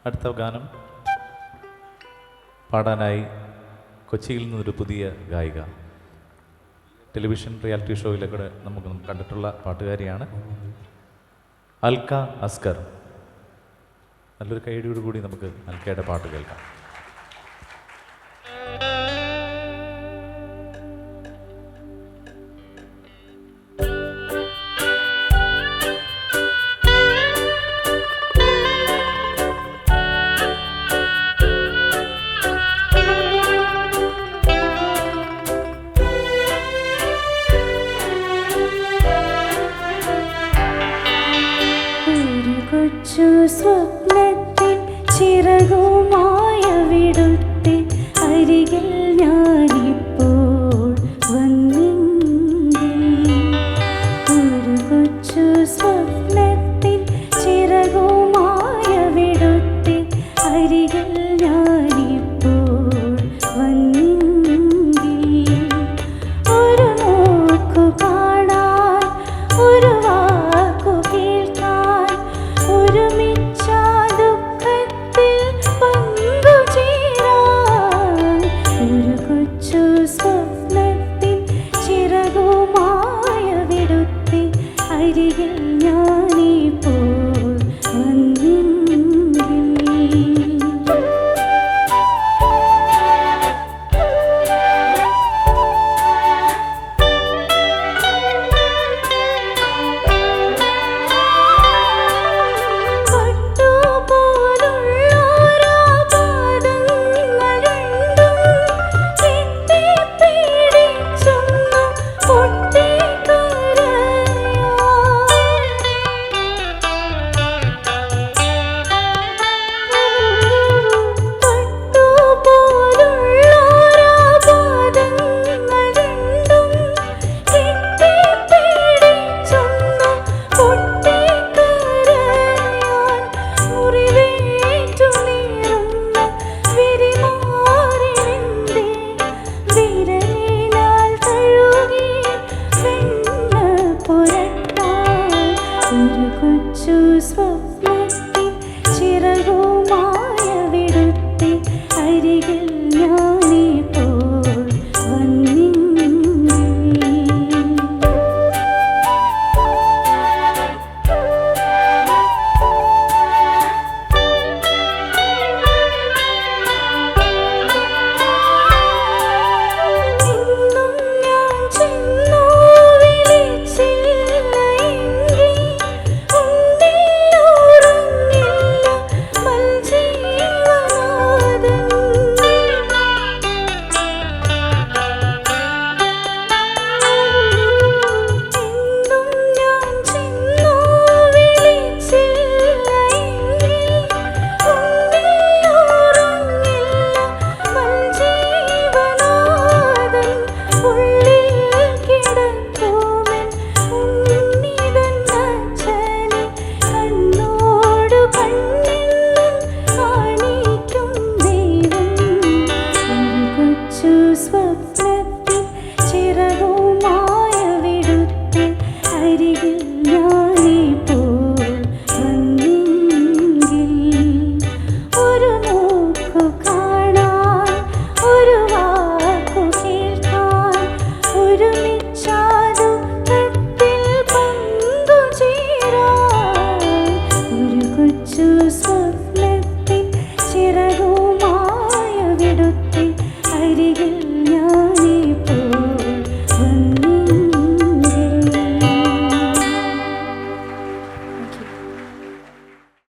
അടുത്ത ഗാനം പാടാനായി കൊച്ചിയിൽ നിന്നൊരു പുതിയ ഗായിക, ടെലിവിഷൻ റിയാലിറ്റി ഷോയിലൊക്കെ നമുക്ക് കണ്ടിട്ടുള്ള പാട്ടുകാരിയാണ് അൽക്ക അസ്കർ. നല്ലൊരു കൈയടിയോട് കൂടി നമുക്ക് അൽക്കയുടെ പാട്ട് കേൾക്കാം. സ്വപ്നത്തിൻ ചിറകുമായ വിടുത്തെ അരികിൽ ഞാനിപ്പോൾ വന്നെങ്കിൽ, ഒരു കൊച്ചു സ്വപ്നത്തിൻ ചിറകുമായ വിടുത്തെ അരികിൽ ഞാനിപ്പോൾ വന്നെങ്കിൽ, ഒരു നോക്കു കാണാൻ, ഒരു വാക്കു കേൾക്കാൻ, ഒരുമിച്ച ദുഃഖത്തിൽ പങ്കുചേരാൻ, ഒരു കൊച്ചു സ്വപ്നത്തിൻ ചിറകുമായ വിടുത്തെ അരികിൽ ഞാനിപ്പോൾ വന്നെങ്കിൽ. സ്വപ്നത്തിൻ ചിറകുമായ വിടുത്തെ അരികിൽ